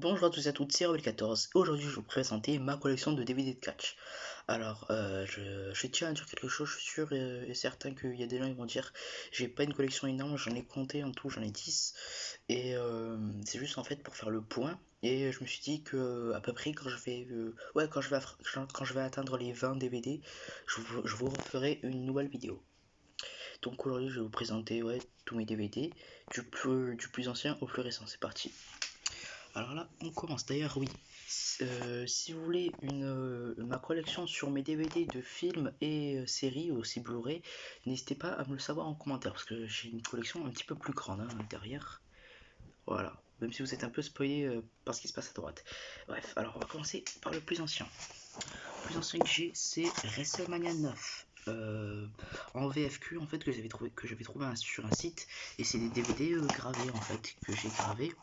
Bonjour à tous et à toutes, c'est Rebel14. Aujourd'hui, je vais vous présenter ma collection de DVD de catch. Alors, je tiens à dire quelque chose, je suis sûr et certain qu'il y a des gens qui vont dire j'ai pas une collection énorme, j'en ai compté en tout, j'en ai 10. Et c'est juste en fait pour faire le point. Et je me suis dit que à peu près quand je vais, quand je vais atteindre les 20 DVD, je vous referai une nouvelle vidéo. Donc aujourd'hui, je vais vous présenter tous mes DVD, du plus ancien au plus récent. C'est parti. Alors là, on commence. D'ailleurs, oui. Si vous voulez ma collection sur mes DVD de films et séries, aussi Blu-ray, n'hésitez pas à me le savoir en commentaire parce que j'ai une collection un petit peu plus grande derrière. Voilà. Même si vous êtes un peu spoilé par ce qui se passe à droite. Bref, alors on va commencer par le plus ancien. Le plus ancien que j'ai, c'est WrestleMania 9. En VFQ en fait que j'avais trouvé sur un site, et c'est des DVD gravés en fait que j'ai gravés,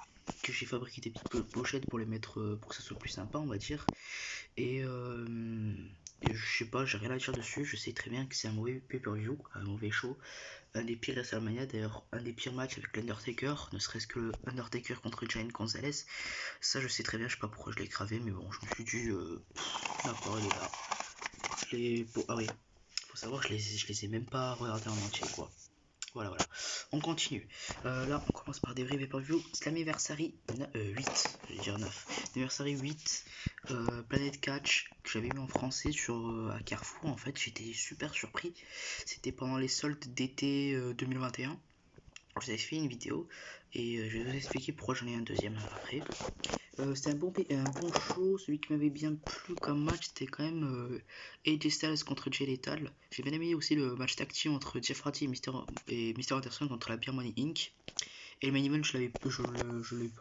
que j'ai fabriqué des petites pochettes pour les mettre pour que ça soit plus sympa on va dire. Et je sais pas, j'ai rien à dire dessus, je sais très bien que c'est un mauvais pay-per-view, un mauvais show, un des pires WrestleMania, d'ailleurs un des pires matchs avec l'Undertaker, ne serait-ce que l'Undertaker contre Giant Gonzalez. Ça je sais très bien, je sais pas pourquoi je l'ai gravé, mais bon, je me suis dit d'accord, il est là. Ah oui, faut savoir que je les ai même pas regardés en entier quoi. Voilà. On continue. Là, on commence par des vrais pay-per-view. Slammiversary 8, je vais dire 9. Anniversary 8, Planet Catch, que j'avais mis en français à Carrefour. En fait, j'étais super surpris. C'était pendant les soldes d'été 2021. Je vous avais fait une vidéo et je vais vous expliquer pourquoi j'en ai un deuxième après. C'était un bon show. Celui qui m'avait bien plu comme match, c'était quand même AJ Styles contre Jay Lethal. J'ai bien aimé aussi le match tag team entre Jeff Hardy et Mr. Anderson contre la Beer Money Inc. Et le main event, je l'ai pas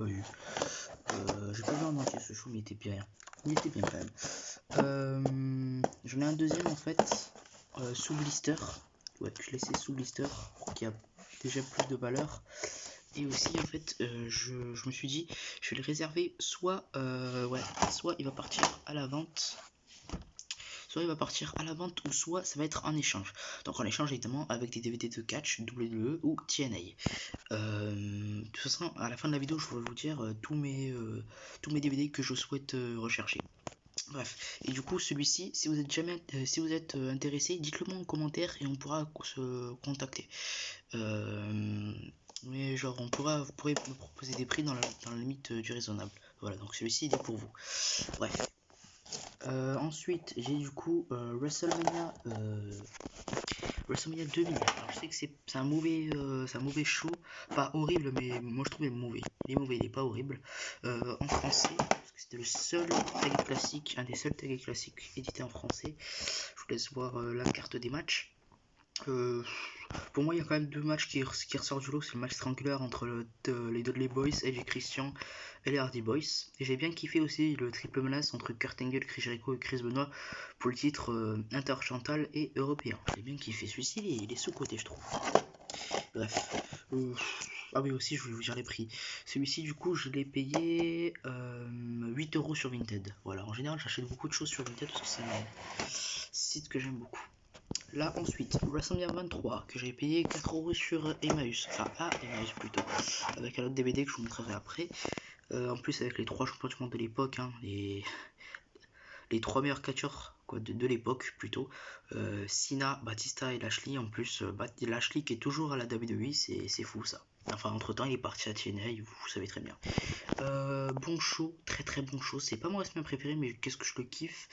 eu. J'ai pas vu en entier ce show, mais il était bien. Il était bien quand même. J'en ai un deuxième en fait, sous blister. Ouais, je laissais sous blister, qui a déjà plus de valeur. Et aussi en fait je me suis dit je vais le réserver soit il va partir à la vente, ou soit ça va être en échange. Donc en échange évidemment avec des DVD de catch, WWE ou TNA. De toute façon à la fin de la vidéo je vais vous dire tous mes DVD que je souhaite rechercher. Bref, et du coup celui-ci, si vous êtes intéressé, dites-le moi en commentaire et on pourra se contacter. Mais genre vous pourrez me proposer des prix dans la limite du raisonnable. Voilà, donc celui-ci il est pour vous. Bref. Ensuite j'ai du coup WrestleMania 2000. Alors je sais que c'est un mauvais show, pas horrible, mais moi je trouvais mauvais. Il est mauvais, il est pas horrible. En français, parce que c'était le seul tag classique, un des seuls tags classiques édité en français. Je vous laisse voir la carte des matchs. Pour moi, il y a quand même deux matchs qui ressortent du lot. C'est le match Strangler entre les Dudley Boys, Edge et Christian, et les Hardy Boys. Et j'ai bien kiffé aussi le triple menace entre Kurt Angle, Chris Jericho et Chris Benoit pour le titre interchantal et européen. J'ai bien kiffé. Celui-ci, il est sous-côté, je trouve. Bref. Ah oui, aussi, je voulais vous dire les prix. Celui-ci, du coup, je l'ai payé 8€ sur Vinted. Voilà, en général, j'achète beaucoup de choses sur Vinted parce que c'est un site que j'aime beaucoup. Là ensuite, WrestleMania 23 que j'ai payé 4€ sur Emmaüs, Emmaüs plutôt, avec un autre DVD que je vous montrerai après. En plus avec les 3 champions du monde de l'époque, les 3 meilleurs catcheurs de l'époque plutôt, Cena, Batista et Lashley. En plus Lashley qui est toujours à la WWE, c'est fou ça. Enfin entre temps il est parti à TNA, vous savez très bien. Bon show, très bon show. C'est pas mon wrestling préféré, mais qu'est-ce que je le kiffe.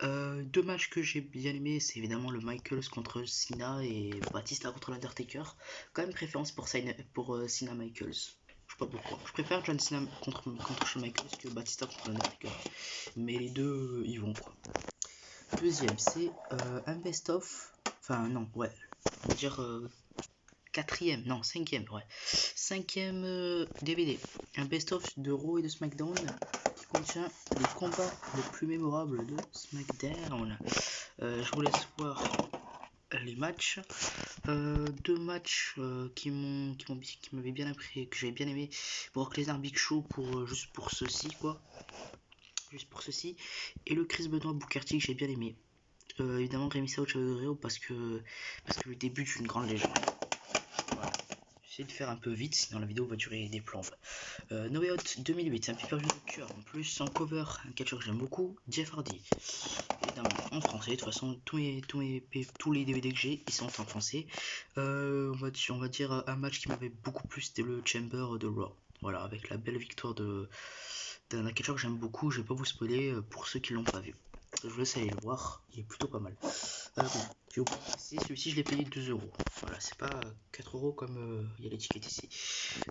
Deux matchs que j'ai bien aimé, c'est évidemment le Michaels contre Cena et Batista contre l'Undertaker. Quand même préférence pour Cena Michaels. Je sais pas pourquoi. Je préfère John Cena contre Shawn Michaels que Batista contre l'Undertaker. Mais les deux, ils vont quoi. Deuxième, c'est un best-of. Enfin non, ouais. On va dire cinquième DVD, un best-of de Raw et de SmackDown qui contient les combats les plus mémorables de SmackDown. Je vous laisse voir les matchs. Deux matchs qui m'avaient bien appris, que j'avais bien aimé. Brock Lesnar Big Show juste pour ceci quoi. Juste pour ceci. Et le Chris Benoit Booker T que j'ai bien aimé. Évidemment Rey Mysterio parce que le début d'une grande légende. J'essaie de faire un peu vite, sinon la vidéo va durer des plombes. No Way Out 2008, c'est un pay-per-view de cœur. En plus, en cover, un catcheur que j'aime beaucoup, Jeff Hardy. Évidemment, en français. De toute façon, tous les DVD que j'ai, ils sont en français. On va dire un match qui m'avait beaucoup plu, c'était le Chamber de Raw. Voilà, avec la belle victoire d'un catcheur que j'aime beaucoup. Je vais pas vous spoiler pour ceux qui l'ont pas vu. Je vous laisse aller le voir, il est plutôt pas mal. Bon, j'ai oublié, celui-ci je l'ai payé 2€. Voilà, c'est pas 4€ comme il y a l'étiquette ici.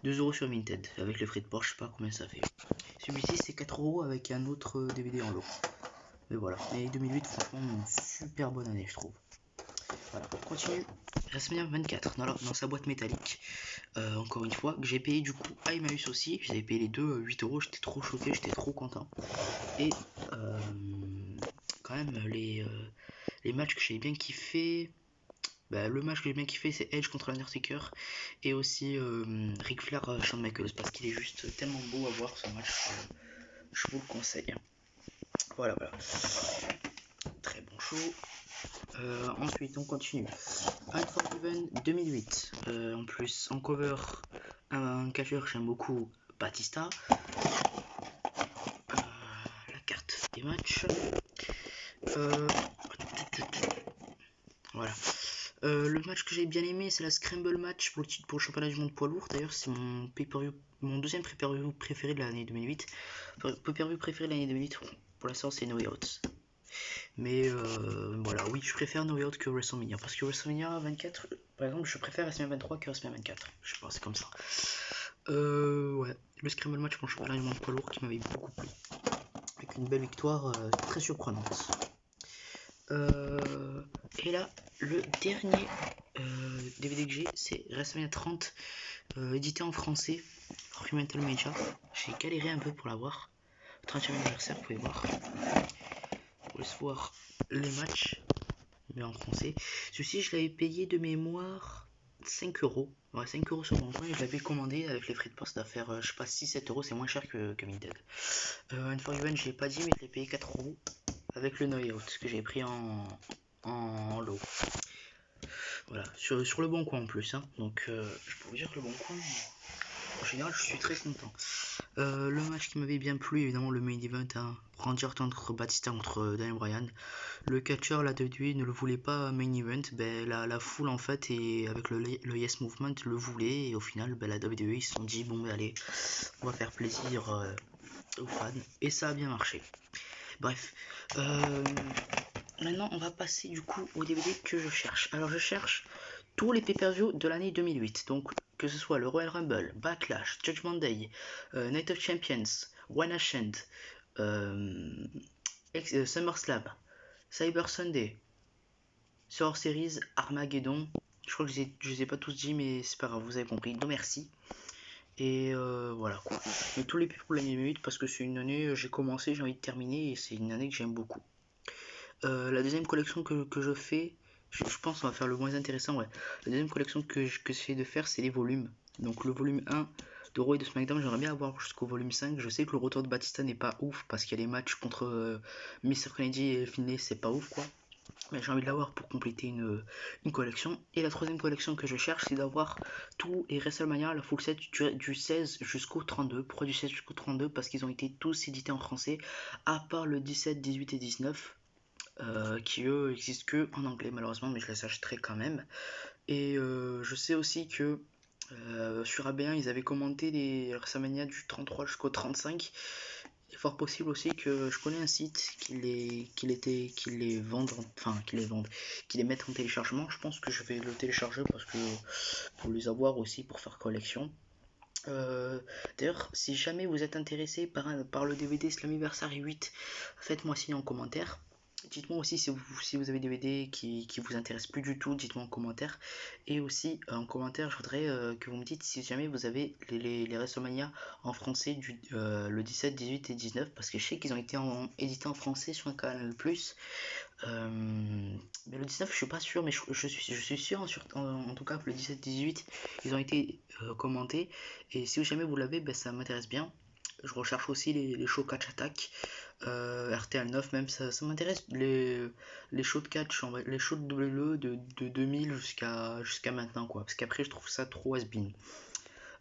2€ sur Vinted, avec les frais de port, je sais pas combien ça fait. Celui-ci c'est 4€ avec un autre DVD en lot. Mais voilà, et 2008, franchement, une super bonne année, je trouve. Voilà, on continue. WrestleMania 24, dans sa boîte métallique. Encore une fois, que j'ai payé du coup à Emmaüs aussi. J'avais payé les deux 8€, j'étais trop choqué, j'étais trop content. Et quand même, les matchs que j'ai bien kiffé. Bah, le match que j'ai bien kiffé, c'est Edge contre Undertaker. Et aussi Ric Flair, Shawn Michaels, parce qu'il est juste tellement beau à voir ce match. Je vous le conseille. Voilà, voilà. Très bon show. Ensuite, on continue. Unforgiven 2008. En plus, en cover, un catcheur que j'aime beaucoup, Batista. La carte des matchs. Voilà. Le match que j'ai bien aimé, c'est la Scramble match pour le championnat du monde poids lourd. D'ailleurs, c'est mon deuxième pay-per-view préféré de l'année 2008. Pay-per-view préféré de l'année 2008, pour l'instant, c'est No Way Out. Mais voilà, oui, je préfère No Way Out que WrestleMania. Parce que WrestleMania 24, par exemple, je préfère WrestleMania 23 que WrestleMania 24. Je sais pas, c'est comme ça. Ouais, le Scramble match pour le championnat du monde poids lourd qui m'avait beaucoup plu. Avec une belle victoire très surprenante. Et là, le dernier DVD que j'ai, c'est WrestleMania 30, édité en français, Rumental Major. J'ai galéré un peu pour l'avoir. 30e anniversaire, vous pouvez voir. Je vous laisse voir les matchs, mais en français. Celui-ci, je l'avais payé de mémoire 5€. Ouais, 5€ sur mon coin, et je l'avais commandé avec les frais de poste d'affaires, je sais pas, 6-7€, c'est moins cher que Vinted. Unforgiven, je l'ai pas dit, mais je l'ai payé 4€ avec le No Way Out que j'ai pris en lot. Voilà, sur le bon coin en plus, hein. Donc je peux vous dire que le bon coin, en général, je suis très content. Le match qui m'avait bien plu, évidemment, le main event, hein, Randy Orton contre Batista contre Daniel Bryan. Le catcher, la WWE ne le voulait pas main event, ben, la foule en fait, et avec le Yes Movement le voulait, et au final, ben, la WWE ils se sont dit, bon, ben allez, on va faire plaisir aux fans, et ça a bien marché. Bref, maintenant on va passer du coup au DVD que je cherche. Alors je cherche tous les pay-per-view de l'année 2008, donc que ce soit le Royal Rumble, Backlash, Judgment Day, Night of Champions, One Nation, SummerSlam, Cyber Sunday, Survivor Series, Armageddon. Je crois que je les ai pas tous dit, mais c'est pas grave, vous avez compris. Non merci. Et voilà quoi. Mais tous les pay-per-view de l'année 2008 parce que c'est une année, j'ai commencé, j'ai envie de terminer et c'est une année que j'aime beaucoup. La deuxième collection que je fais, je pense qu'on va faire le moins intéressant, ouais. La deuxième collection que j'essaie de faire, c'est les volumes. Donc le volume 1 de Raw et de SmackDown, j'aimerais bien avoir jusqu'au volume 5. Je sais que le retour de Batista n'est pas ouf parce qu'il y a les matchs contre Mr. Kennedy et Finlay, c'est pas ouf quoi. Mais j'ai envie de l'avoir pour compléter une collection. Et la troisième collection que je cherche, c'est d'avoir tous les WrestleMania, la full set du 16 jusqu'au 32. Pourquoi du 16 jusqu'au 32? Parce qu'ils ont été tous édités en français, à part le 17, 18 et 19. Qui eux existent que en anglais malheureusement, mais je les achèterai quand même. Et je sais aussi que sur AB1 ils avaient commenté les WrestleMania du 33 jusqu'au 35. Il est fort possible aussi que je connais un site qui les vende, qui les mettent en téléchargement. Je pense que je vais le télécharger parce que pour les avoir aussi pour faire collection. D'ailleurs, si jamais vous êtes intéressé par le DVD Slammiversary 8, faites-moi signe en commentaire. Dites-moi aussi si vous avez des DVD qui vous intéressent plus du tout, dites-moi en commentaire. Et aussi en commentaire, je voudrais que vous me dites si jamais vous avez les WrestleMania en français le 17, 18 et 19, parce que je sais qu'ils ont été édités en français sur un canal plus. Mais le 19 je suis pas sûr, mais je suis sûr en tout cas que le 17-18 ils ont été commentés, et si jamais vous l'avez, ben, ça m'intéresse bien. Je recherche aussi les shows catch attack, RTL 9 même, ça m'intéresse. Les shows de catch, les shows de WWE de 2000 jusqu'à maintenant, quoi. Parce qu'après, je trouve ça trop has-been.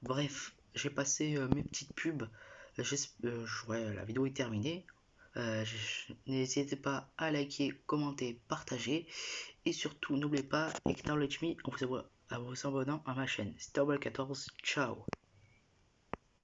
Bref, j'ai passé mes petites pubs. Ouais, la vidéo est terminée. N'hésitez pas à liker, commenter, partager. Et surtout, n'oubliez pas, acknowledge me en vous abonnant à ma chaîne. Starball14, ciao!